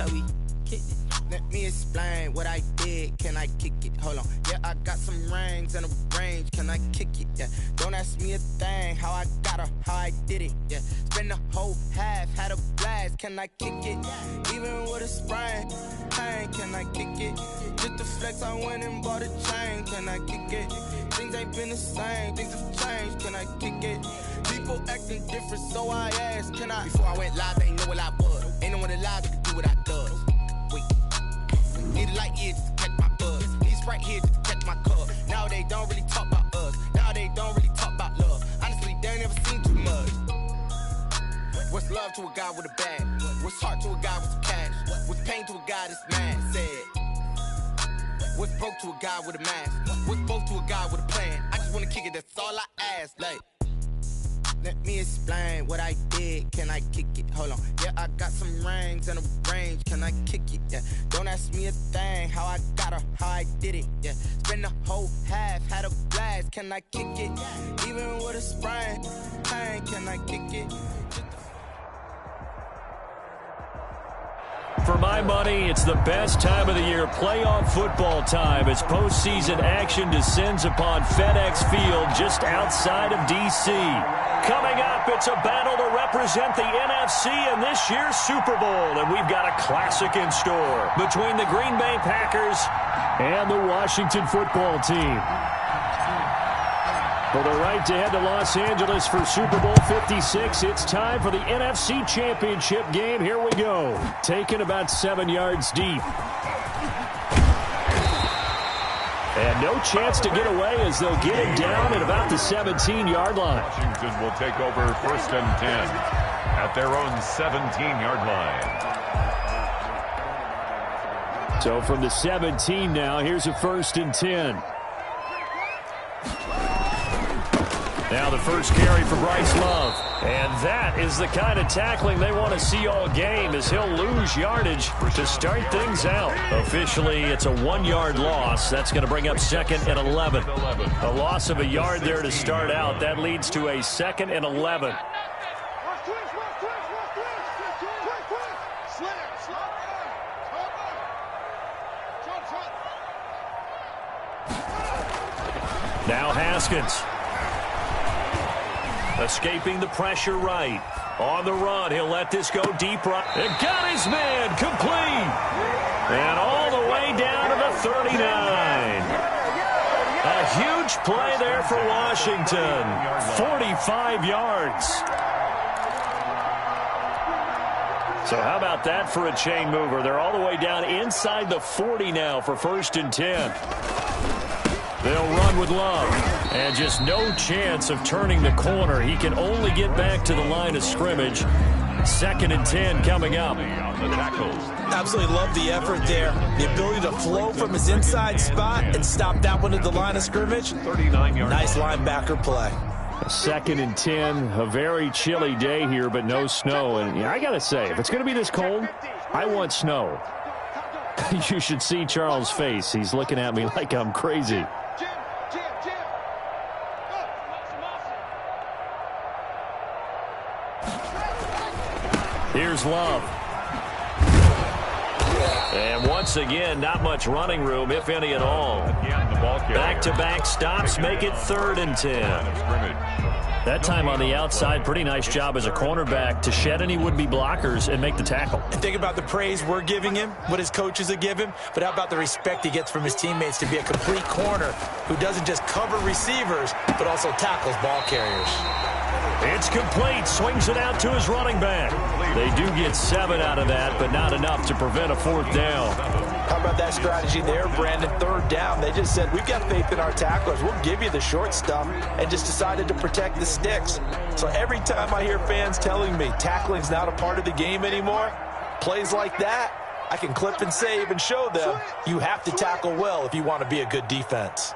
how we kick it. Let me explain what I did. Can I kick it? Hold on. Yeah, I got some rings and a range. Can I kick it? Yeah. Don't ask me a thing. How I got her, how I did it. Yeah. Spend the whole half, had a blast. Can I kick it? Even with a sprain, pain. Can I kick it? Just the flex, I went and bought a chain. Can I kick it? Things ain't been the same. Things have changed. Can I kick it? People acting different, so I asked, can I? Before I went live, they ain't know what I was. Ain't no one alive that could do what I does. Wait. Need a light here just to catch my buzz. Need Sprite here just to catch my cup. Now they don't really talk about us. Now they don't really talk about love. Honestly, they ain't never seen too much. What's love to a guy with a bag? What's heart to a guy with some cash? What's pain to a guy that's mad? Said. What's broke to a guy with a mask? What's broke to a guy with a plan? I just wanna kick it, that's all I ask. Like, let me explain what I did. Can I kick it? Hold on. Yeah, I got some rings and a range. Can I kick it? Yeah. Don't ask me a thing. How I got her, how I did it. Yeah. Spend the whole half, had a blast. Can I kick it? Even with a sprain, pain. Can I kick it? For my money, it's the best time of the year, playoff football time, as postseason action descends upon FedEx Field just outside of D.C. Coming up, it's a battle to represent the NFC in this year's Super Bowl, and we've got a classic in store between the Green Bay Packers and the Washington football team. For the right to head to Los Angeles for Super Bowl 56, it's time for the NFC Championship game. Here we go. Taken about 7 yards deep. And no chance to get away as they'll get it down at about the 17-yard line. Washington will take over 1st and 10 at their own 17-yard line. So from the 17 now, here's a 1st and 10. Now the first carry for Bryce Love. And that is the kind of tackling they want to see all game, as he'll lose yardage to start things out. Officially, it's a 1-yard loss. That's going to bring up 2nd and 11. A loss of a yard there to start out. That leads to a 2nd and 11. Now Haskins. Escaping the pressure right. On the run, he'll let this go deep right. And got his man complete. And all the way down to the 39. A huge play there for Washington. 45 yards. So how about that for a chain mover? They're all the way down inside the 40 now for 1st and 10. They'll run with Love. And just no chance of turning the corner. He can only get back to the line of scrimmage. 2nd and 10 coming up. Absolutely love the effort there. The ability to flow from his inside spot and stop that one at the line of scrimmage. Nice linebacker play. 2nd and 10. A very chilly day here, but no snow. And yeah, I got to say, if it's going to be this cold, I want snow. You should see Charles' face. He's looking at me like I'm crazy. Here's Love. And once again, not much running room, if any at all. Back-to-back stops make it 3rd and 10. That time on the outside, pretty nice job as a cornerback to shed any would-be blockers and make the tackle. And think about the praise we're giving him, what his coaches have given him, but how about the respect he gets from his teammates to be a complete corner who doesn't just cover receivers, but also tackles ball carriers. It's complete. Swings it out to his running back. They do get 7 out of that, but not enough to prevent a 4th down. How about that strategy there, Brandon? 3rd down. They just said, we've got faith in our tacklers. We'll give you the short stuff, and just decided to protect the sticks. So every time I hear fans telling me tackling's not a part of the game anymore, plays like that, I can clip and save and show them you have to tackle well if you want to be a good defense.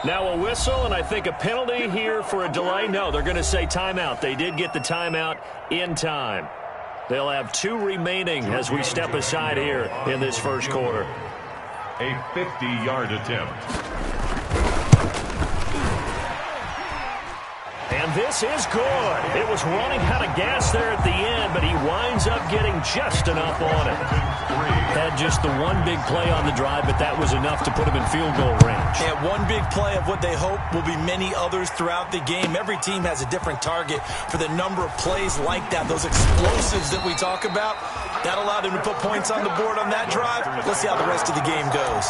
Now a whistle, and I think a penalty here for a delay. No, they're going to say timeout. They did get the timeout in time. They'll have 2 remaining as we step aside here in this first quarter. A 50-yard attempt. And this is good. It was running out of gas there at the end, but he winds up getting just enough on it. Had just the one big play on the drive, but that was enough to put him in field goal range. Yeah, one big play of what they hope will be many others throughout the game. Every team has a different target for the number of plays like that, those explosives that we talk about. That allowed him to put points on the board on that drive. Let's see how the rest of the game goes.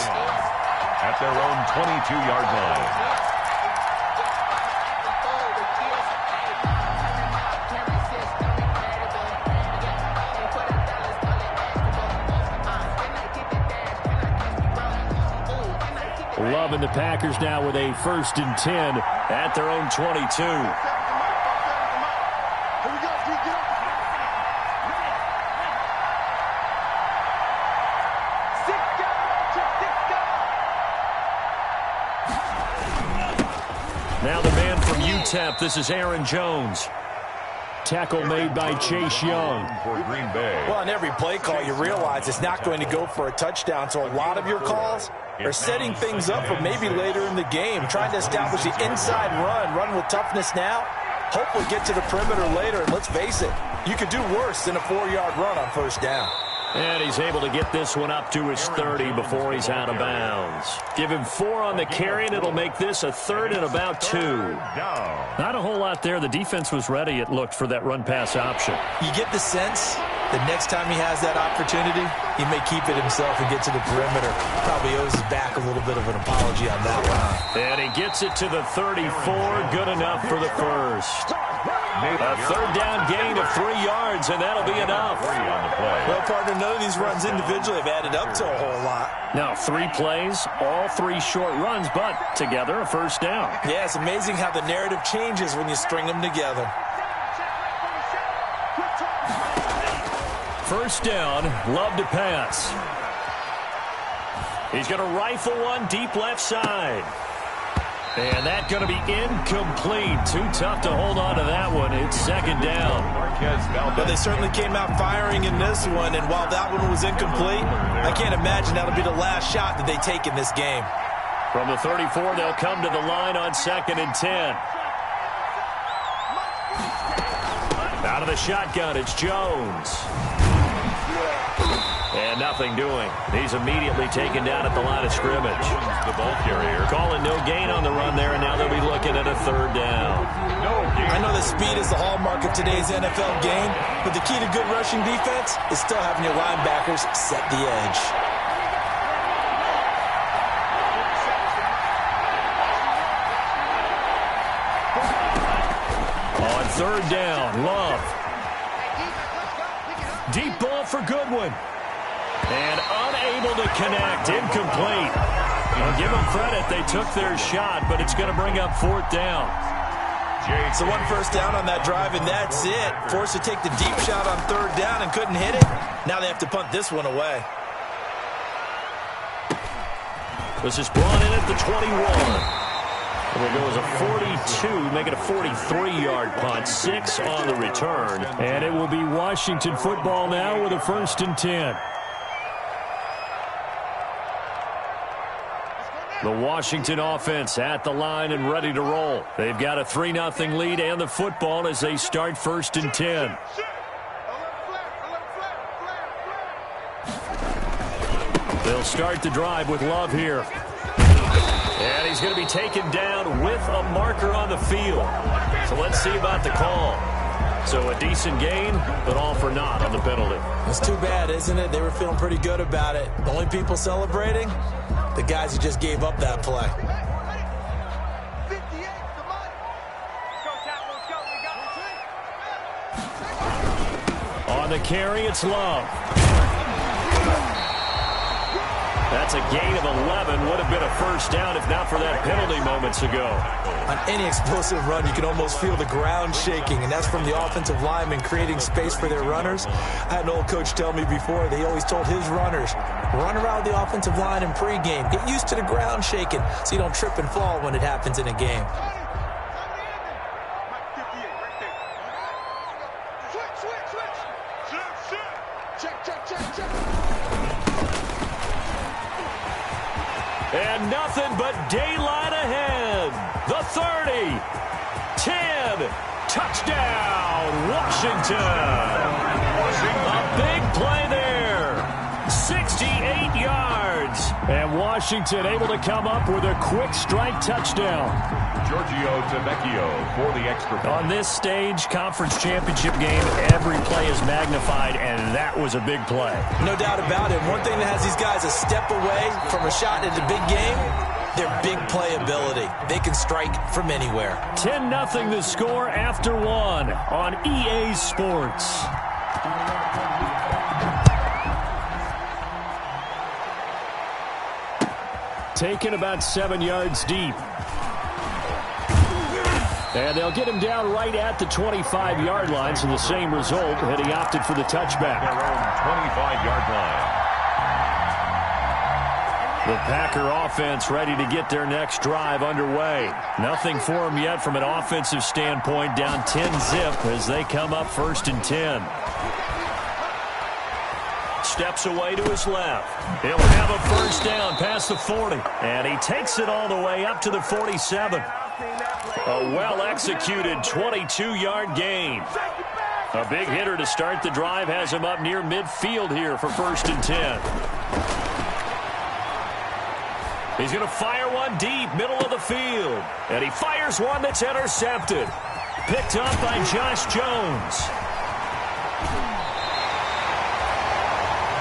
At their own 22-yard line. Loving the Packers now with a 1st and 10 at their own 22. Now the man from UTEP, this is Aaron Jones. Tackle made by Chase Young. For Green Bay. Well, on every play call, you realize it's not going to go for a touchdown, so a lot of your calls are setting things up for maybe later in the game, trying to establish the inside run with toughness now. Hopefully get to the perimeter later, and let's face it, you could do worse than a 4-yard run on 1st down. And he's able to get this one up to his 30 before he's out of bounds. Give him 4 on the carry, and it'll make this a 3rd and about 2. Not a whole lot there. The defense was ready, it looked, for that run-pass option. You get the sense that next time he has that opportunity, he may keep it himself and get to the perimeter. Probably owes his back a little bit of an apology on that one. And he gets it to the 34. Good enough for the first. A 3rd down gain of 3 yards, and that'll be enough. Well, partner, none of these runs individually have added up to a whole lot. Now, 3 plays, all 3 short runs, but together a 1st down. Yeah, it's amazing how the narrative changes when you string them together. 1st down, Love to pass. He's going to rifle one deep left side. And that's going to be incomplete. Too tough to hold on to that one. It's 2nd down. But they certainly came out firing in this one, and while that one was incomplete, I can't imagine that'll be the last shot that they take in this game. From the 34, they'll come to the line on 2nd and 10. Out of the shotgun, it's Jones. And nothing doing. He's immediately taken down at the line of scrimmage. The ball carrier. Calling no gain on the run there, and now they'll be looking at a 3rd down. I know that speed is the hallmark of today's NFL game, but the key to good rushing defense is still having your linebackers set the edge. On 3rd down, Love. Deep ball for Goodwin. And unable to connect. Incomplete. I'll give them credit. They took their shot, but it's going to bring up 4th down. So 1 1st down on that drive, and that's it. Forced to take the deep shot on 3rd down and couldn't hit it. Now they have to punt this one away. This is brought in at the 21. It goes a 42, make it a 43-yard punt, 6 on the return. And it will be Washington football now with a 1st and 10. The Washington offense at the line and ready to roll. They've got a 3-0 lead and the football as they start 1st and 10. They'll start the drive with Love here. And he's going to be taken down with a marker on the field. So let's see about the call. So a decent gain, but all for naught on the penalty. It's too bad, isn't it? They were feeling pretty good about it. The only people celebrating, the guys who just gave up that play. On the carry, it's Love. That's a gain of 11. Would have been a 1st down if not for that penalty moments ago. On any explosive run, you can almost feel the ground shaking, and that's from the offensive linemen creating space for their runners. I had an old coach tell me before, they always told his runners, run around the offensive line in pregame. Get used to the ground shaking so you don't trip and fall when it happens in a game. And nothing but daylight ahead. The 30, 10, touchdown, Washington. A big play there, 68 yards. And Washington able to come up with a quick strike touchdown. Giorgio Tavecchio for the extra point. On this stage, conference championship game, every play is magnified, and that was a big play. No doubt about it. One thing that has these guys a step away from a shot at a big game, their big playability. They can strike from anywhere. 10-0 the score after one on EA Sports. Taken about 7 yards deep. And they'll get him down right at the 25-yard line, so the same result had he opted for the touchback. Their own 25-yard line. The Packer offense ready to get their next drive underway. Nothing for them yet from an offensive standpoint, down 10-zip as they come up 1st and 10. Steps away to his left. He'll have a first down past the 40. And he takes it all the way up to the 47. A well-executed 22-yard gain. A big hitter to start the drive has him up near midfield here for 1st and 10. He's going to fire one deep, middle of the field. And he fires one that's intercepted. Picked up by Josh Jones.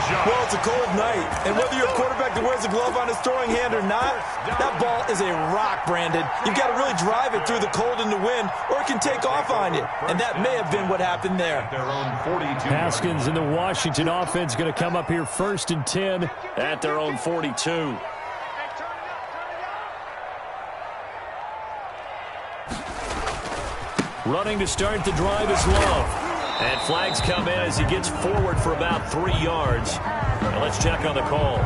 Well, it's a cold night, and whether you're a quarterback that wears a glove on his throwing hand or not, that ball is a rock, Brandon. You've got to really drive it through the cold and the wind, or it can take off on you, and that may have been what happened there. Their own 42. Haskins and the Washington offense going to come up here 1st and 10 at their own 42. Running to start the drive is Love. And flags come in as he gets forward for about 3 yards. Now let's check on the call.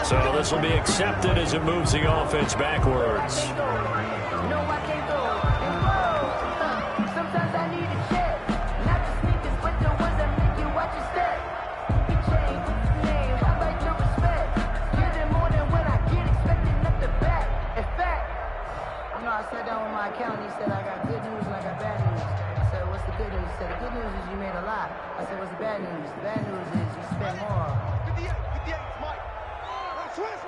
So this will be accepted as it moves the offense backwards. I sat down with my accountant. He said, I got good news and I got bad news. I said, what's the good news? He said, the good news is you made a lot. I said, what's the bad news? The bad news is you spent more. 58, Mike. Switch.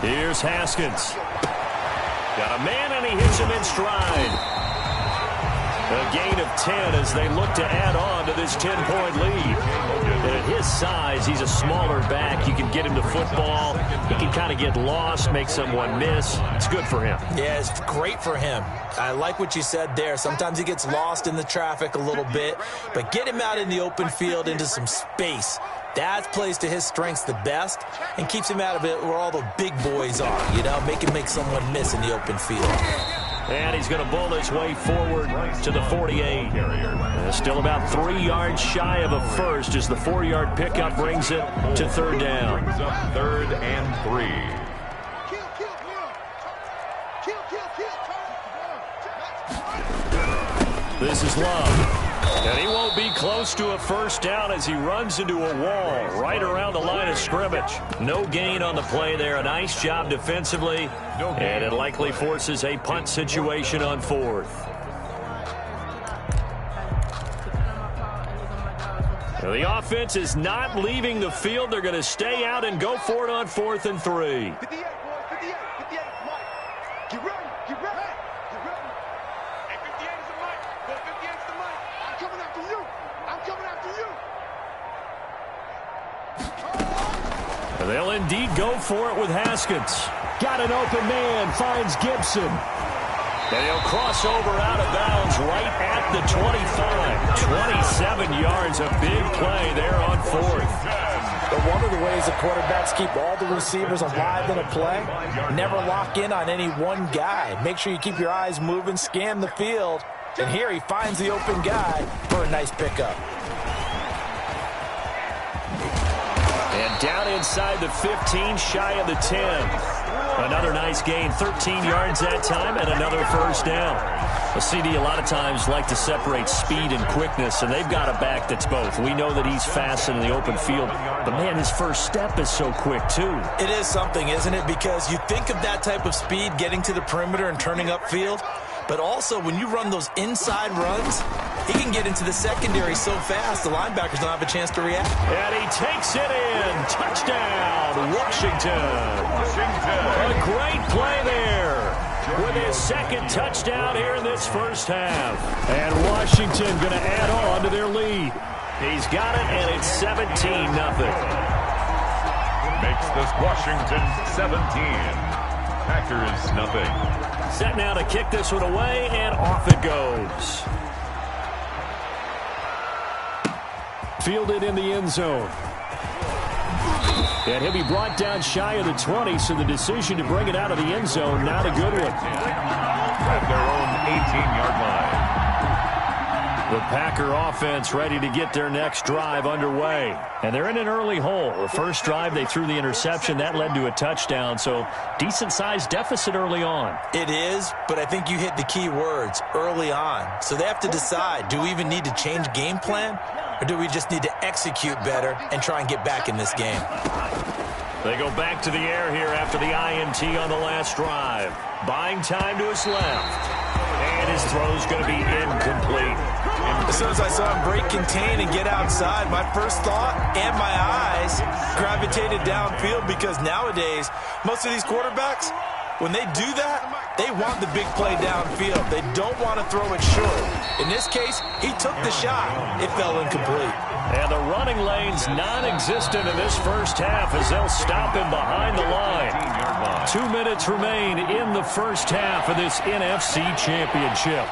Here's Haskins. Got a man and he hits him in stride. A gain of 10 as they look to add on to this 10-point lead. And at his size, he's a smaller back. You can get him to football. He can kind of get lost, make someone miss. It's good for him. Yeah, it's great for him. I like what you said there. Sometimes he gets lost in the traffic a little bit, but get him out in the open field into some space. That plays to his strengths the best and keeps him out of it where all the big boys are, you know, make someone miss in the open field. And he's going to bowl his way forward to the 48. Still about 3 yards shy of a first as the 4-yard pickup brings it to 3rd down. 3rd and 3. This is Love. And he won't be close to a first down as he runs into a wall right around the line of scrimmage. No gain on the play there. A nice job defensively. And it likely forces a punt situation on 4th. Now the offense is not leaving the field. They're going to stay out and go for it on 4th and 3. 58, boys. 58, Mike. Get ready. Hey, 58 is the mic. Go 58 is the mic. I'm coming after you. They'll indeed go for it with Haskins. Got an open man, finds Gibson. And he'll cross over out of bounds right at the 25. 27 yards, a big play there on 4th. But one of the ways the quarterbacks keep all the receivers alive in a play, never lock in on any one guy. Make sure you keep your eyes moving, scan the field. And here he finds the open guy for a nice pickup. And down inside the 15, shy of the 10. Another nice gain, 13 yards that time, and another first down. A CD a lot of times like to separate speed and quickness, and they've got a back that's both. We know that he's fast in the open field, but, man, his first step is so quick, too. It is something, isn't it? Because you think of that type of speed getting to the perimeter and turning upfield, but also when you run those inside runs, he can get into the secondary so fast the linebackers don't have a chance to react. And he takes it in. Touchdown, Washington. A great play there with his second touchdown here in this first half. And Washington going to add on to their lead. He's got it, and it's 17-0. Makes this Washington 17. Packers nothing. Set now to kick this one away, and off it goes. Fielded in the end zone. And he'll be brought down shy of the 20, so the decision to bring it out of the end zone, not a good one. At their own 18-yard line. The Packer offense ready to get their next drive underway. And they're in an early hole. The first drive, they threw the interception. That led to a touchdown, so decent-sized deficit early on. It is, but I think you hit the key words, early on. So they have to decide, do we even need to change game plan? Or do we just need to execute better and try and get back in this game? They go back to the air here after the INT on the last drive. Buying time to his left. And his throw's going to be incomplete. As soon as I saw him break contain and get outside, my first thought and my eyes gravitated downfield, because nowadays, most of these quarterbacks, when they do that, they want the big play downfield. They don't want to throw it short. In this case, he took the shot. It fell incomplete. And the running lane's non-existent in this first half as they'll stop him behind the line. 2 minutes remain in the first half of this NFC Championship.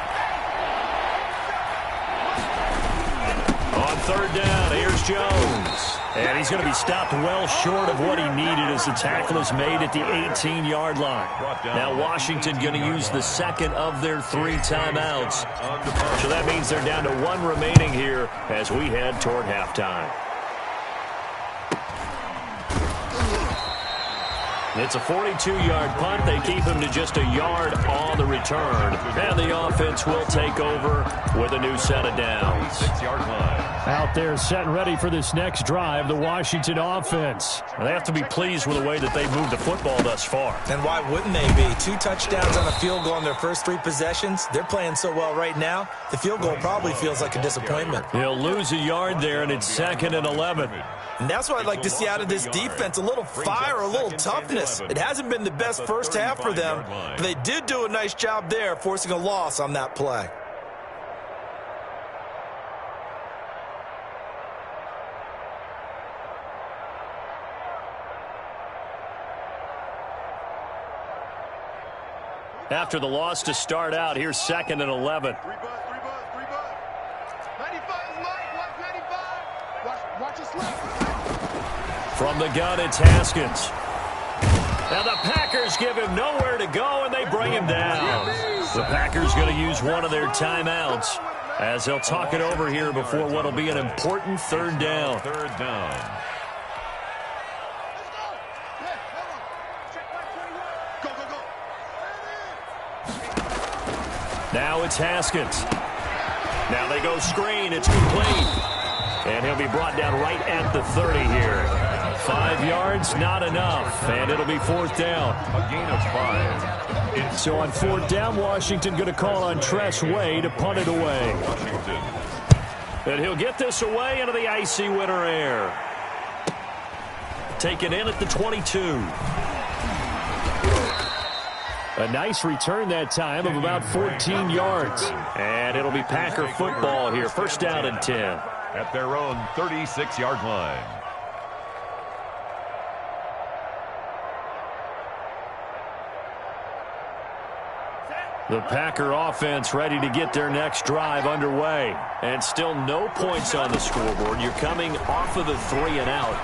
On third down, here's Jones. And he's going to be stopped well short of what he needed as the tackle is made at the 18-yard line. Now Washington going to use the second of their 3 timeouts. So that means they're down to 1 remaining here as we head toward halftime. It's a 42-yard punt. They keep him to just a yard on the return. And the offense will take over with a new set of downs. 6-yard line. Out there set and ready for this next drive, the Washington offense. They have to be pleased with the way that they've moved the football thus far. And why wouldn't they be? 2 touchdowns on a field goal in their first 3 possessions. They're playing so well right now, the field goal probably feels like a disappointment. He'll lose a yard there, and it's 2nd and 11. And that's what I'd like to see out of this defense, a little fire, a little toughness. It hasn't been the best first half for them, but they did do a nice job there, forcing a loss on that play. After the loss to start out, here's 2nd and 11. 3 bus. 95 is Mike. Watch 95. Watch your slip. From the gun, it's Haskins. Now the Packers give him nowhere to go, and they bring him down. The Packers going to use one of their timeouts as they'll talk it over here before what will be an important 3rd down. 3rd down. Now it's Haskins. Now they go screen. It's complete. And he'll be brought down right at the 30 here. 5 yards, not enough. And it'll be 4th down. A gain of 5. So on 4th down, Washington going to call on Tress Way to punt it away. Washington. And he'll get this away into the icy winter air. Taken in at the 22. A nice return that time of about 14 yards. And it'll be Packer football here. 1st down and 10. At their own 36-yard line. The Packer offense ready to get their next drive underway. And still no points on the scoreboard. You're coming off of the 3 and out.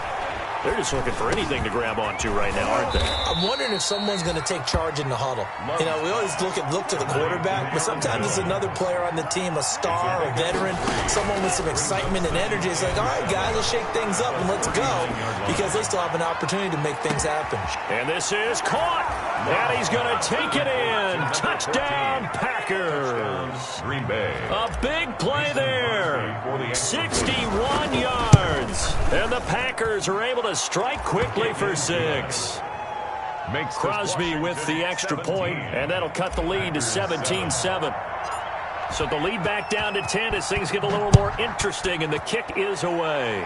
They're just looking for anything to grab onto right now, aren't they? I'm wondering if someone's going to take charge in the huddle. You know, we always look to the quarterback, but sometimes it's another player on the team, a star, a veteran, someone with some excitement and energy. It's like, all right, guys, let's shake things up and let's go, because they still have an opportunity to make things happen. And this is caught, and he's going to take it in. Touchdown, Packers. Green Bay. A big play there. 61 yards. And the Packers are able to strike quickly for 6. Crosby with the extra point, and that'll cut the lead to 17-7. So the lead back down to 10 as things get a little more interesting, and the kick is away.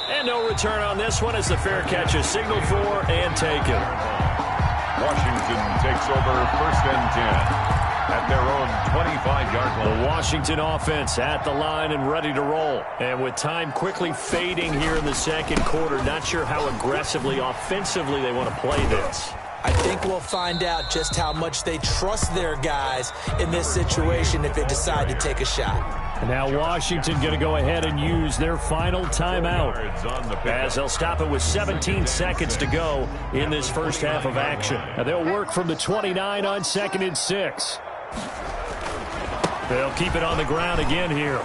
And no return on this one as the fair catch is signaled for and taken. Washington takes over 1st and 10 at their own 25-yard line. The Washington offense at the line and ready to roll. And with time quickly fading here in the second quarter, not sure how aggressively, offensively they want to play this. I think we'll find out just how much they trust their guys in this situation if they decide to take a shot. And now Washington going to go ahead and use their final timeout as they'll stop it with 17 seconds to go in this first half of action. And they'll work from the 29 on 2nd and 6. They'll keep it on the ground again here.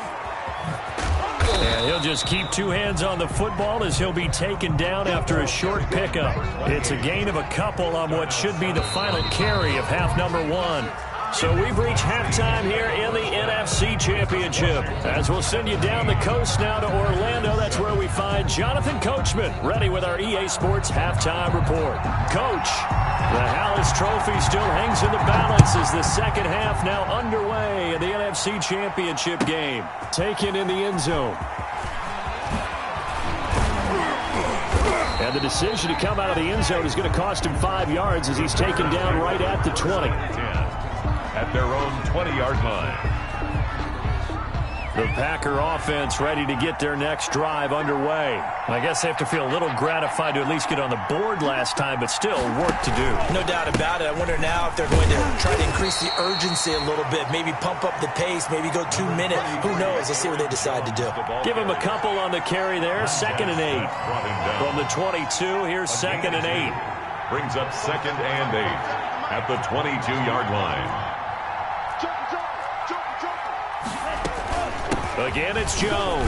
And he'll just keep 2 hands on the football as he'll be taken down after a short pickup. It's a gain of a couple on what should be the final carry of half number 1. So we've reached halftime here in the NFC Championship. As we'll send you down the coast now to Orlando, that's where we find Jonathan Coachman ready with our EA Sports Halftime Report. Coach, the Hallis Trophy still hangs in the balance as the second half now underway in the NFC Championship game. Taken in the end zone. And the decision to come out of the end zone is going to cost him 5 yards as he's taken down right at the 20. At their own 20-yard line. The Packer offense ready to get their next drive underway. I guess they have to feel a little gratified to at least get on the board last time, but still work to do. No doubt about it. I wonder now if they're going to try to increase the urgency a little bit, maybe pump up the pace, maybe go 2 minute. Who knows? Let's see what they decide to do. Give him a couple on the carry there. 2nd and 8. From the 22, here's 2nd and 8. Brings up 2nd and 8 at the 22-yard line. Again, it's Jones.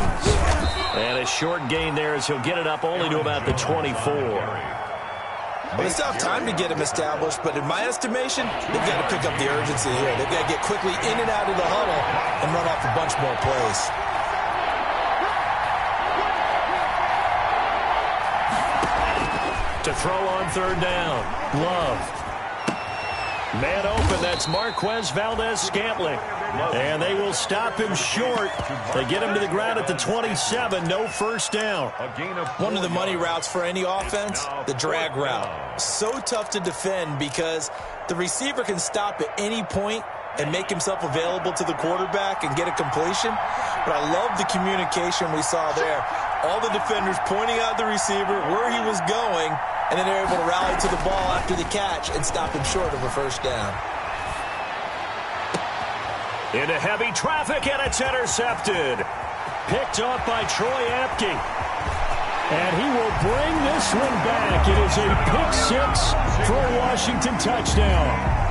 And a short gain there as he'll get it up only to about the 24. Well, they still have time to get him established, but in my estimation, they've got to pick up the urgency here. They've got to get quickly in and out of the huddle and run off a bunch more plays. To throw on 3rd down. Love. Man open, that's Marquez Valdez-Scantling. And they will stop him short. They get him to the ground at the 27, no first down. One of the money routes for any offense, the drag route. So tough to defend because the receiver can stop at any point and make himself available to the quarterback and get a completion. But I love the communication we saw there. All the defenders pointing out the receiver, where he was going, and then they're able to rally to the ball after the catch and stop him short of a first down. Into heavy traffic, and it's intercepted. Picked up by Troy Apke. And he will bring this one back. It is a pick 6 for a Washington touchdown.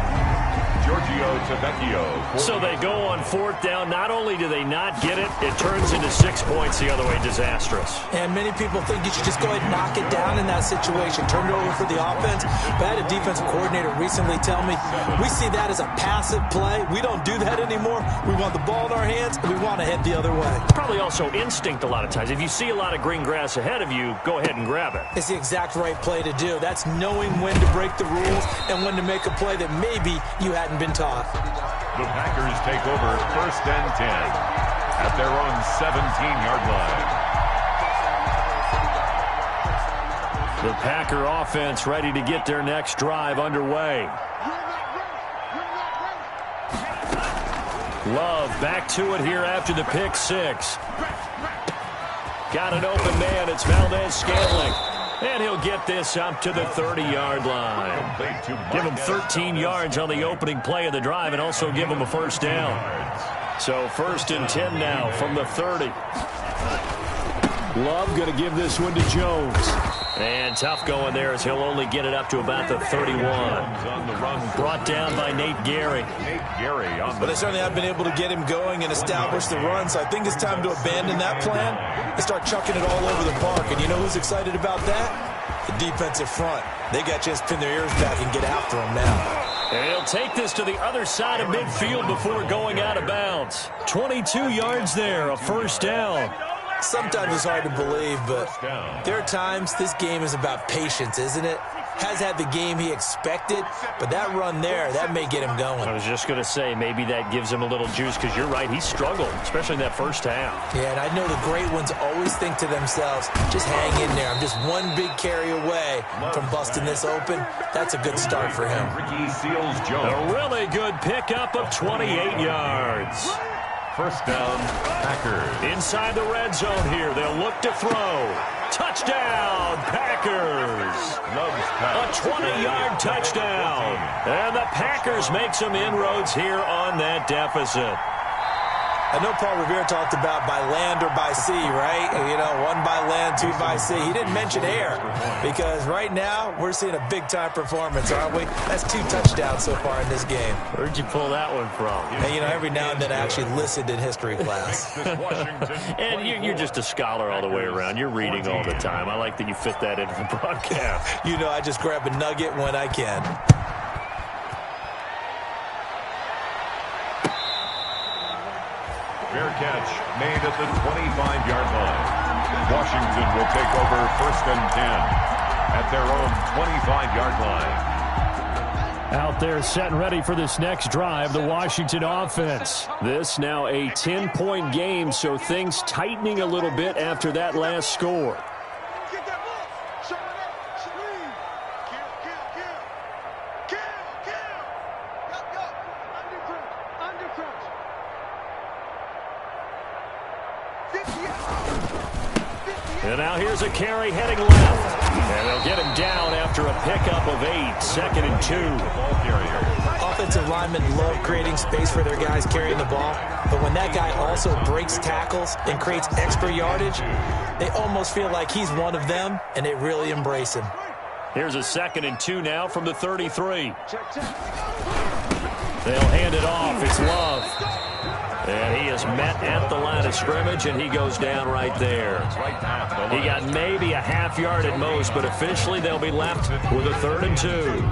Giorgio Tavecchio. So they go on 4th down. Not only do they not get it, it turns into 6 points the other way. Disastrous. And many people think you should just go ahead and knock it down in that situation. Turn it over for the offense. But I had a defensive coordinator recently tell me, we see that as a passive play. We don't do that anymore. We want the ball in our hands, and we want to head the other way. Probably also instinct a lot of times. If you see a lot of green grass ahead of you, go ahead and grab it. It's the exact right play to do. That's knowing when to break the rules and when to make a play that maybe you hadn't been taught. The Packers take over 1st and 10 at their own 17-yard line. The Packer offense ready to get their next drive underway. Love back to it here after the pick 6. Got an open man. It's Valdez-Scantling. And he'll get this up to the 30-yard line. Give him 13 yards on the opening play of the drive and also give him a first down. So 1st and 10 now from the 30. Love going to give this one to Jones. And tough going there as he'll only get it up to about the 31. On the run. Brought down by Nate Gary. But they certainly have been able to get him going and establish the run, so I think it's time to abandon that plan and start chucking it all over the park. And you know who's excited about that? The defensive front. They got a chance to pin their ears back and get after him now. And he'll take this to the other side of midfield before going out of bounds. 22 yards there, a first down. Sometimes it's hard to believe, but there are times this game is about patience, isn't it? Has had the game he expected, but that run there, that may get him going. I was just going to say, maybe that gives him a little juice, because you're right, he struggled, especially in that first half. Yeah, and I know the great ones always think to themselves, just hang in there. I'm just one big carry away from busting this open. That's a good start for him. A really good pickup of 28 yards. First down, Packers. Inside the red zone here, they'll look to throw. Touchdown, Packers. A 20-yard touchdown. And the Packers make some inroads here on that deficit. I know Paul Revere talked about by land or by sea, right? You know, one by land, two by sea. He didn't mention air because right now we're seeing a big-time performance, aren't we? That's 2 touchdowns so far in this game. Where'd you pull that one from? And, you know, every now and then I actually listened in history class. And you're just a scholar all the way around. You're reading all the time. I like that you fit that into the broadcast. You know, I just grab a nugget when I can. Fair catch made at the 25-yard line. Washington will take over first and 10 at their own 25-yard line. Out there set and ready for this next drive, the Washington offense. This now a 10-point game, so things tightening a little bit after that last score. And now here's a carry heading left. And they'll get him down after a pickup of 8, second and 2. Offensive linemen love creating space for their guys carrying the ball. But when that guy also breaks tackles and creates extra yardage, they almost feel like he's one of them, and they really embrace him. Here's a second and 2 now from the 33. They'll hand it off. It's Love. And he is met at the line of scrimmage, and he goes down right there. He got maybe a half yard at most, but officially they'll be left with a 3rd and 2.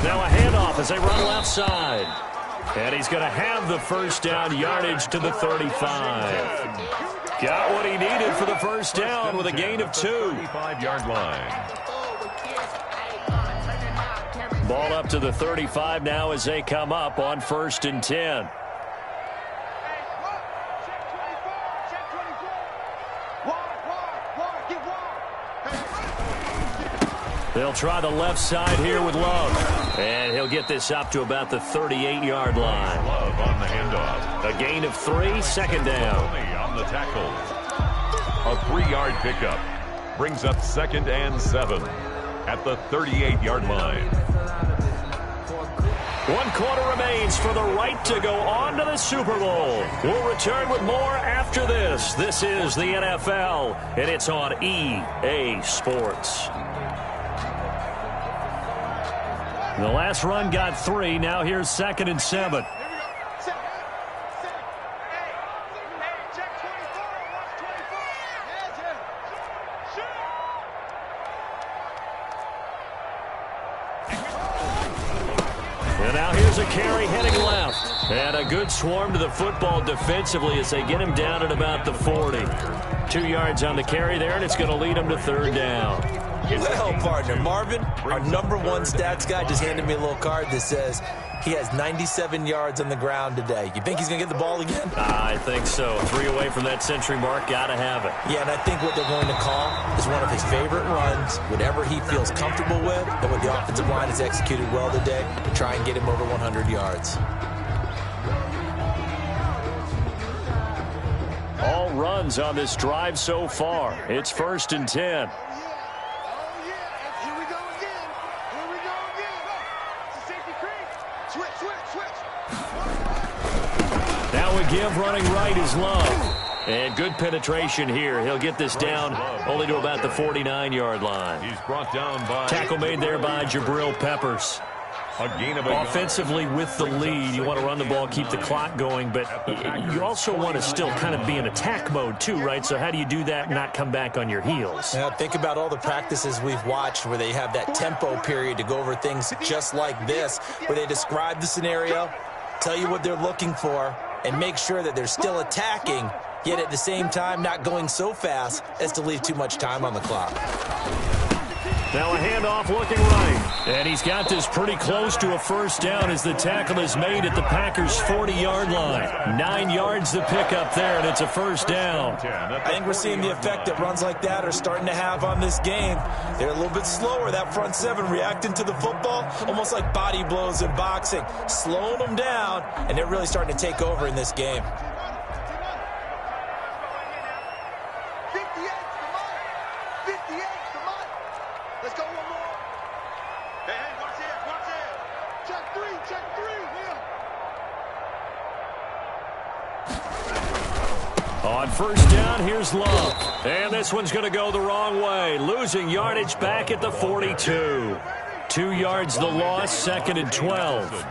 Now a handoff as they run left side. And he's going to have the first down, yardage to the 35. Got what he needed for the first down with a gain of 2. 35-yard line. Ball up to the 35 now as they come up on 1st and 10. They'll try the left side here with Love. And he'll get this up to about the 38-yard line. Love on the handoff. A gain of 3, second down. Only on the tackle. A 3-yard pickup brings up 2nd and 7 at the 38-yard line. 1 quarter remains for the right to go on to the Super Bowl. We'll return with more after this. This is the NFL, and it's on EA Sports. The last run got 3. Now here's 2nd and 7. And now here's a carry heading left. And a good swarm to the football defensively as they get him down at about the 40. 2 yards on the carry there, and it's going to lead him to 3rd down. Well, partner, Marvin, our #1 stats guy just handed me a little card that says he has 97 yards on the ground today. You think he's going to get the ball again? I think so. 3 away from that century mark. Got to have it. Yeah, and I think what they're going to call is one of his favorite runs, whatever he feels comfortable with, and what the offensive line has executed well today to try and get him over 100 yards. runs on this drive so far. It's 1st and 10. Now a give running right is Love. And good penetration here. He'll get this down only to about the 49-yard line. He's brought down by... Tackle made there by Jabril Peppers. A gain of Offensively with the lead, you want to run the ball, keep the clock going, but you also want to still kind of be in attack mode too, right? So how do you do that and not come back on your heels? Now, think about all the practices we've watched where they have that tempo period to go over things just like this, where they describe the scenario, tell you what they're looking for, and make sure that they're still attacking, yet at the same time not going so fast as to leave too much time on the clock. Now a handoff looking right. And he's got this pretty close to a first down as the tackle is made at the Packers' 40-yard line. 9 yards to pick up there, and it's a first down. I think we're seeing the effect that runs like that are starting to have on this game. They're a little bit slower, that front seven, reacting to the football, almost like body blows in boxing, slowing them down, and they're really starting to take over in this game. On first down, here's Love. And this one's going to go the wrong way. Losing yardage back at the 42. 2 yards the loss, 2nd and 12.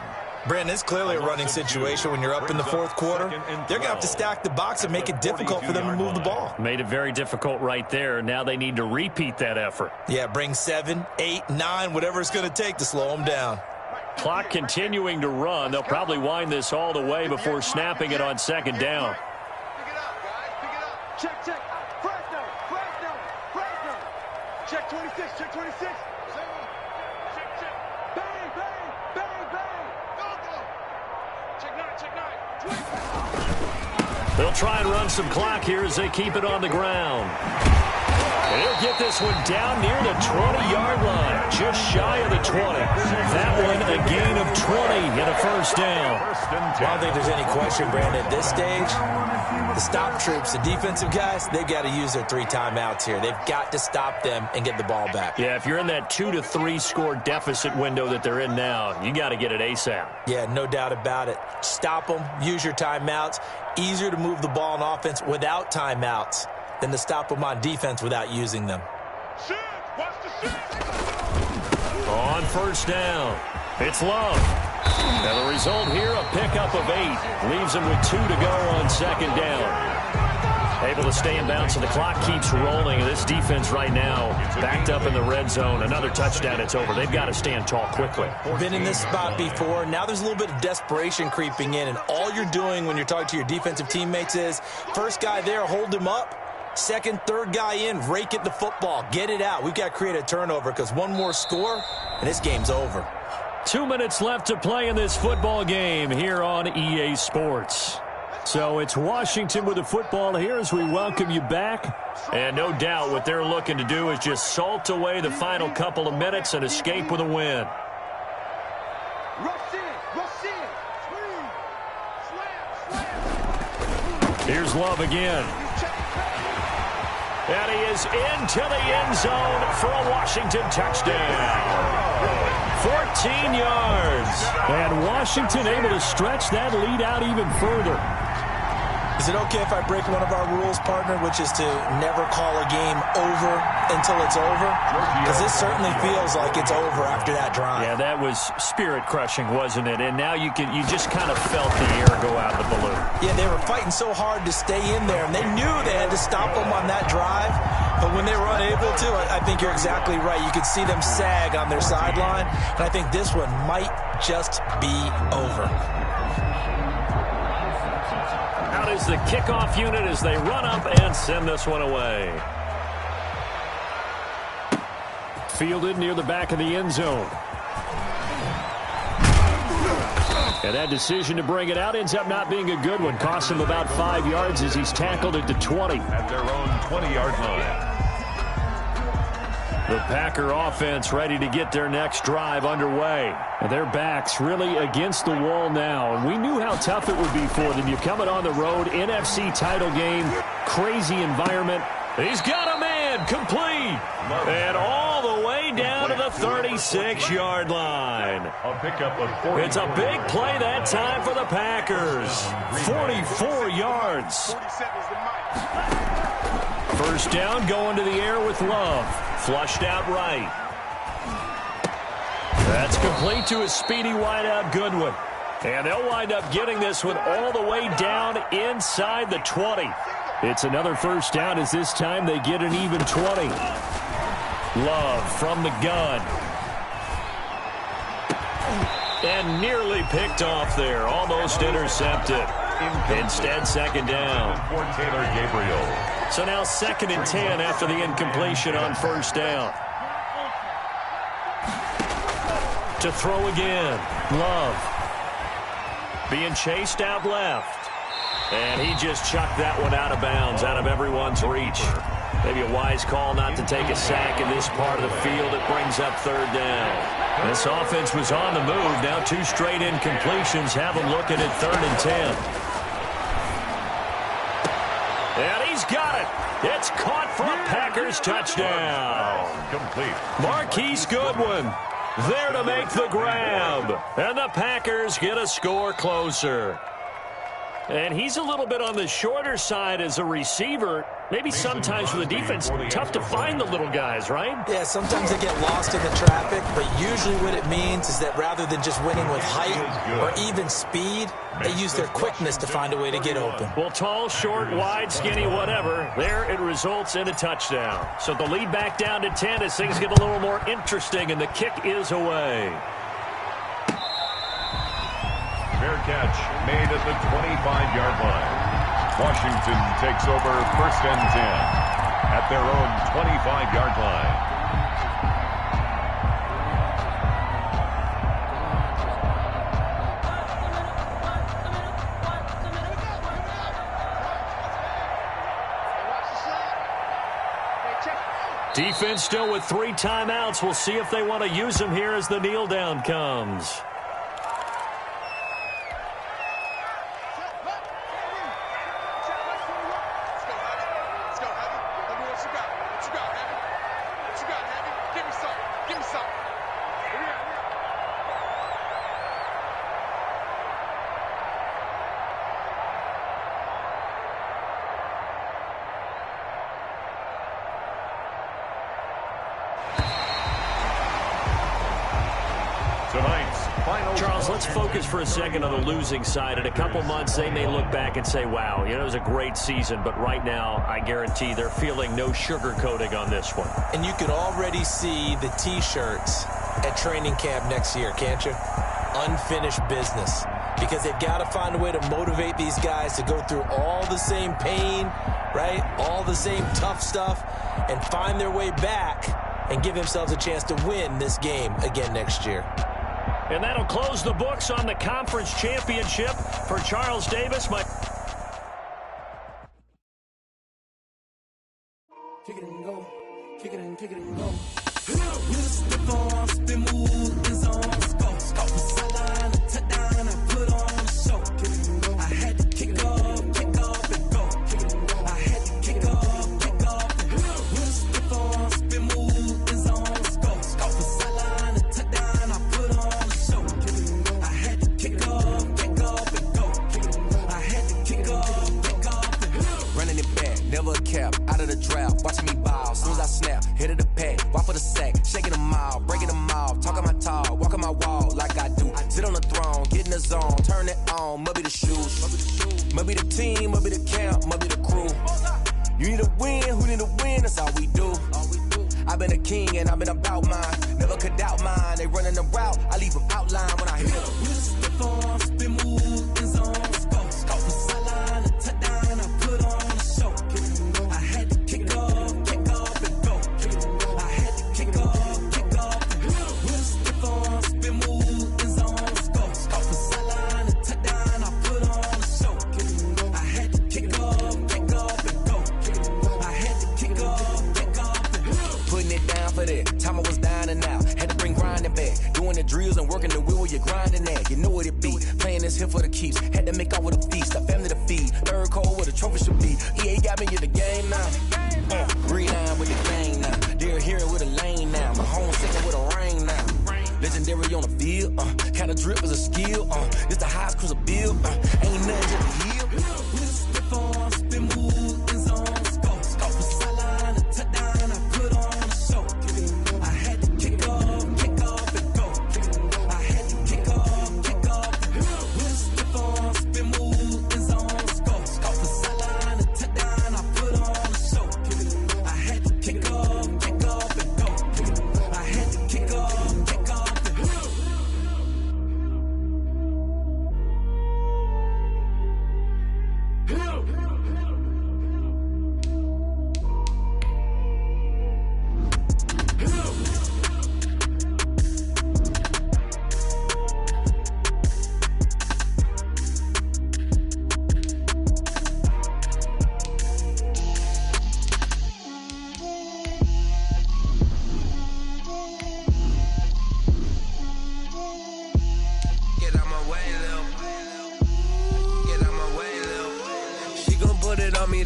Brandon, it's clearly a running situation when you're up in the fourth quarter. They're going to have to stack the box and make it difficult for them to move the ball. Made it very difficult right there. Now they need to repeat that effort. Yeah, bring 7, 8, 9, whatever it's going to take to slow them down. Clock continuing to run. They'll probably wind this all the way before snapping it on 2nd down. Check, check. Fresno, Fresno, Fresno. Check 26, check 26. Check, check. Bang, bang, bang, bang. Go, go. Check 9, check 9. They'll try and run some clock here as they keep it on the ground. And he'll get this one down near the 20-yard line, just shy of the 20. That one a gain of 20 and a first down. I don't think there's any question, Brandon. At this stage, the stop troops, the defensive guys, they've got to use their 3 timeouts here. They've got to stop them and get the ball back. Yeah, if you're in that 2 to 3 score deficit window that they're in now, you got to get it ASAP. Yeah, no doubt about it. Stop them, use your timeouts. Easier to move the ball on offense without timeouts than to stop them on defense without using them. On first down, it's Love. Now the result here, a pickup of 8. Leaves him with 2 to go on 2nd down. Able to stay in bounds, so the clock keeps rolling. This defense right now backed up in the red zone. Another touchdown, it's over. They've got to stand tall quickly. Been in this spot before. Now there's a little bit of desperation creeping in, and all you're doing when you're talking to your defensive teammates is, first guy there, hold him up. Second, third guy in, rake at the football. Get it out. We've got to create a turnover because one more score, and this game's over. 2 minutes left to play in this football game here on EA Sports. So it's Washington with the football here as we welcome you back. And no doubt what they're looking to do is just salt away the final couple of minutes and escape with a win. Here's Love again. And he is into the end zone for a Washington touchdown. 14 yards. And Washington able to stretch that lead out even further. Is it okay if I break one of our rules, partner, which is to never call a game over until it's over? Because this certainly feels like it's over after that drive. Yeah, that was spirit-crushing, wasn't it? And now you just kind of felt the air go out of the balloon. Yeah, they were fighting so hard to stay in there, and they knew they had to stop them on that drive. But when they were unable to, I think you're exactly right. You could see them sag on their sideline, and I think this one might just be over. Out is the kickoff unit as they run up and send this one away. Fielded near the back of the end zone. And that decision to bring it out ends up not being a good one. Costs him about 5 yards as he's tackled at the 20. At their own 20-yard line. The Packer offense ready to get their next drive underway. And their backs really against the wall now. And we knew how tough it would be for them. You're coming on the road, NFC title game, crazy environment. He's got a man, complete. And all the way down to the 36-yard line. It's a big play that time for the Packers. 44 yards. First down, going to the air with Love. Flushed out right. That's complete to a speedy wideout Goodwin. And they'll wind up getting this one all the way down inside the 20. It's another first down as this time they get an even 20. Love from the gun. And nearly picked off there. Almost intercepted. Instead, second down. For Taylor Gabriel. So now 2nd and 10 after the incompletion on first down. To throw again. Love. Being chased out left. And he just chucked that one out of bounds, out of everyone's reach. Maybe a wise call not to take a sack in this part of the field. It brings up third down. This offense was on the move. Now 2 straight incompletions have them looking at 3rd and 10. And he's got it. It's caught for a Packers touchdown. Complete. Marquise Goodwin there to make the grab. And the Packers get a score closer. And he's a little bit on the shorter side as a receiver. Maybe sometimes for the defense, tough to find the little guys, right? Yeah, sometimes they get lost in the traffic, but usually what it means is that rather than just winning with height or even speed, they use their quickness to find a way to get open. Well, tall, short, wide, skinny, whatever, there it results in a touchdown. So the lead back down to 10 as things get a little more interesting, and the kick is away. Fair catch made at the 25-yard line. Washington takes over 1st and 10 at their own 25-yard line. Defense still with 3 timeouts. We'll see if they want to use them here as the kneel down comes. Charles, let's focus for a second on the losing side. In a couple months, they may look back and say, wow, it was a great season. But right now, I guarantee they're feeling no sugarcoating on this one. And you can already see the T-shirts at training camp next year, can't you? Unfinished business. Because they've got to find a way to motivate these guys to go through all the same pain, right? All the same tough stuff, and find their way back and give themselves a chance to win this game again next year. And that'll close the books on the conference championship for Charles Davis. Kick it and go. Kick it and kick it and go. Step on, spin, move, is on, go. Scout the sideline, touchdown, I put on the show. Kick it and go. I had to kick off and go. Kick it and go. I had to kick off and go. Step on, spin, move, is on, go. Scout the sideline, touchdown, I put on the show. Kick it and go. I had to kick off and go. Kick it and go. I had to kick off and go. Running it back, never a cap, out of the draft, watching me ball, soon as I snap, hit of the pack, walk for the sack, shaking them all, breaking them off, talking my talk, walking my wall like I do, sit on the throne, get in the zone, turn it on, must be the shoes, must be the team, must be the camp, must be the crew, you need a win, who need a win, that's all we do, I've been a king and I've been about mine, never could doubt mine, they running the route, I leave them outline when I hit them. Step on, spin, move, is on, go, scout the sideline, touchdown, I put on the show. I had to kick off and go. I had to kick off and go. Step on, spin, move, is on, go, scout the sideline, touchdown, I put on the show. I had to kick off and go. I had to kick off and go. Putting it down for that, drills and working the wheel where you're grinding at. You know what it be. Playing this here for the keeps. Had to make off with a feast. A family to feed. Third cold where the trophy should be. EA got me in the game now. Reline with the gang now. They're here with a lane now. My home singing with a rain now. Legendary on the field. Kinda drip is a skill. It's the highest cruiser bill. Ain't nothing just a heel. Stiff on, spin move, in zone, scope for sideline, a touchdown, I put on a show. I had to kick off and go. I had to kick off and go. Stiff on, spin move, in zone, scope for sideline, a touchdown, I put on a show. I had to kick off and go. I had to kick off and go.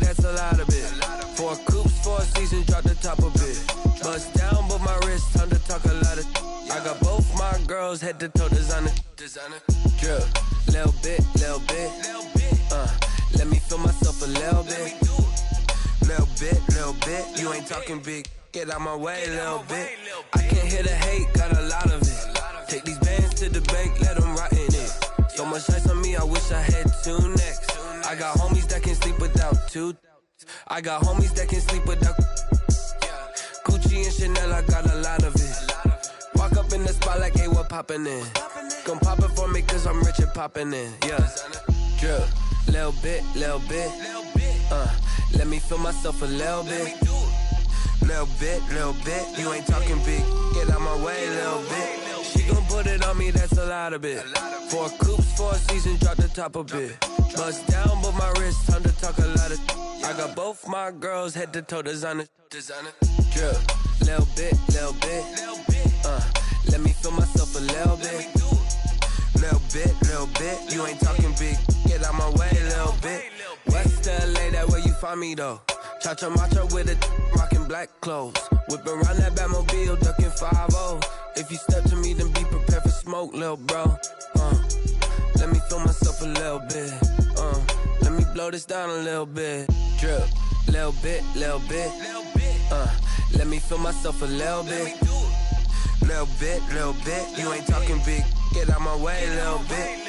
That's a lot of it. 4 coops, 4 seasons, drop the top of it. Bust down, but my wrist, time to talk a lot of. I got both my girls head to toe designer. Drip, little bit. Let me feel myself a little bit. Little bit. You ain't talking big. Get out my way, little bit. I can't hear the hate, got a lot of it. Take these bands to the bank, let them rot in it. So much ice on me, I wish I had 2 necks. I got homies that can sleep without 2. I got homies that can sleep without Gucci and Chanel, I got a lot of it. Walk up in the spot like, hey, what poppin' in? Gon' pop it for me cause I'm rich and poppin' in. Yeah, drip, little bit. Let me feel myself a little bit. Little bit. You ain't talking big. Get out my way, little bit. She gon' put it on me, that's a lot of it. 4 coops, 4 seasons, drop the top of it. Bust down, but my wrist, time to talk a lot of. I got both my girls head to toe designer. Drip, little bit. Let me feel myself a little bit. Little bit. You ain't talking big. Get out my way, little bit. West LA, that where you find me though. Cha-cha matcha with it, rockin' black clothes. Whip around that Batmobile, ducking 5-0. If you step to me, then be prepared for smoke, lil' bro. Let me feel myself a little bit. Let me blow this down a little bit. Drip, little bit. Let me feel myself a little bit. Little bit. You ain't talking big. Get out my way, little bit.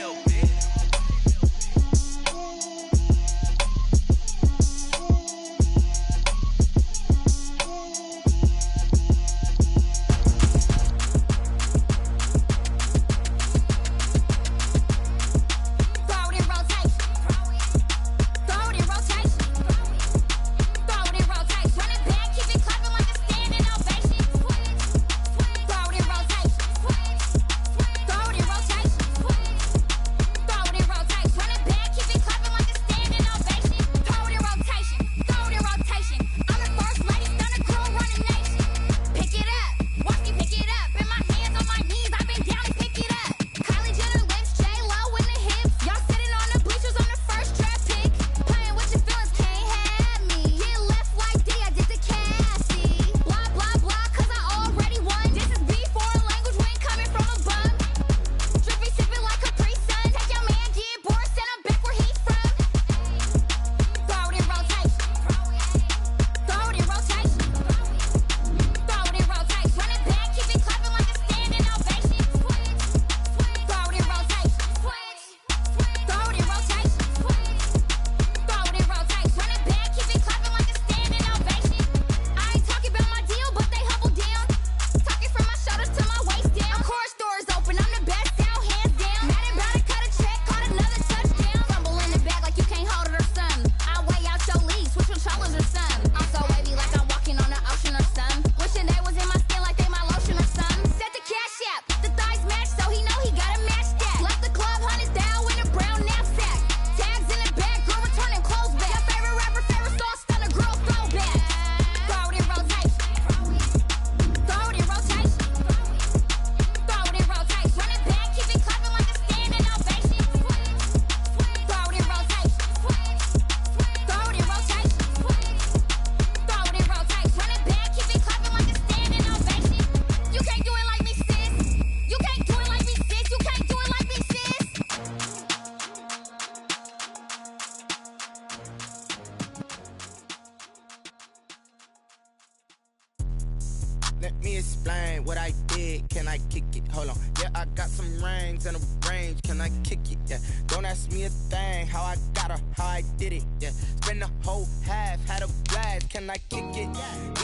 Let me explain what I did. Can I kick it? Hold on. Yeah, I got some rings and a range. Can I kick it? Yeah. Don't ask me a thing. How I got her, how I did it. Yeah. Spend the whole half, had a blast. Can I kick it?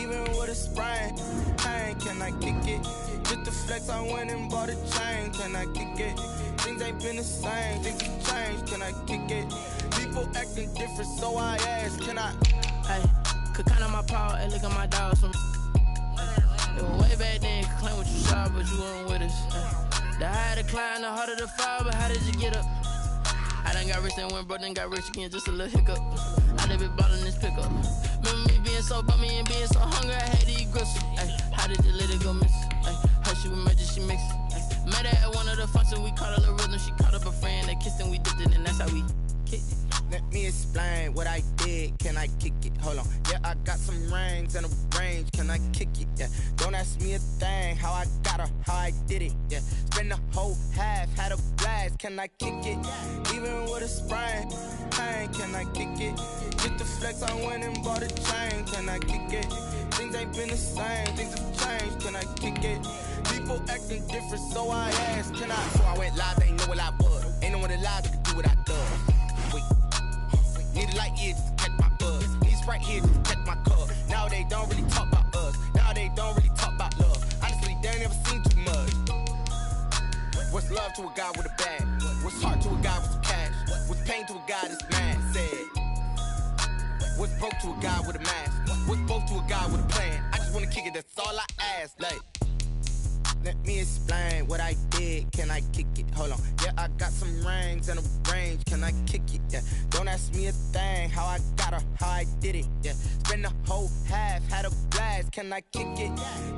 Even with a sprain, pain. Can I kick it? Just to flex, I went and bought a chain. Can I kick it? Things ain't been the same. Things have changed. Can I kick it? People acting different, so I ask. Can I? Hey, could count on my power. Hey, look at my dogs from. It was way back then, could claim what you saw, but you weren't with us. The higher the climb, the harder the fall, but how did you get up? I done got rich and went broke, then got rich again, just a little hiccup. I done been ballin' this pickup. Remember me being so bummy and being so hungry, I had to eat gristle. Ay, how did you let it go miss? Ay, her she was magic, she mixed. Met her at one of the functions, we caught a little rhythm, she caught up a friend, they kissed and we dipped it, and that's how we kicked it. Let me explain what I did. Can I kick it? Hold on. Yeah, I got some rings and a range. Can I kick it? Yeah. Don't ask me a thing. How I got her, how I did it. Yeah. Spend the whole half, had a blast. Can I kick it? Even with a sprain, pain. Can I kick it? Just to flex, I went and bought a chain. Can I kick it? Things ain't been the same. Things have changed. Can I kick it? People acting different, so I asked. Can I? Before I went live, they ain't know what I was. Ain't no one alive that could do what I done. Wait. Need a light here just to catch my buzz. Need Sprite here just to catch my cup. Now they don't really talk about us. Now they don't really talk about love. Honestly, they ain't never seen too much. What's love to a guy with a bag? What's heart to a guy with some cash? What's pain to a guy that's mad? Said. What's broke to a guy with a mask? What's broke to a guy with a plan? I just wanna kick it, that's all I ask. Like. Let me explain what I did. Can I kick it? Hold on. Yeah, I got some rings and a range. Can I kick it? Yeah. Don't ask me a thing. How I got her, how I did it. Yeah. Spend the whole half, had a blast. Can I kick it?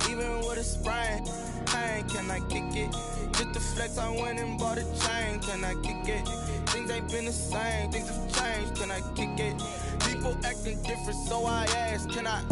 Even with a sprain, pain. Can I kick it? Just to flex, I went and bought a chain. Can I kick it? Things ain't been the same. Things have changed. Can I kick it? People acting different, so I ask. Can I?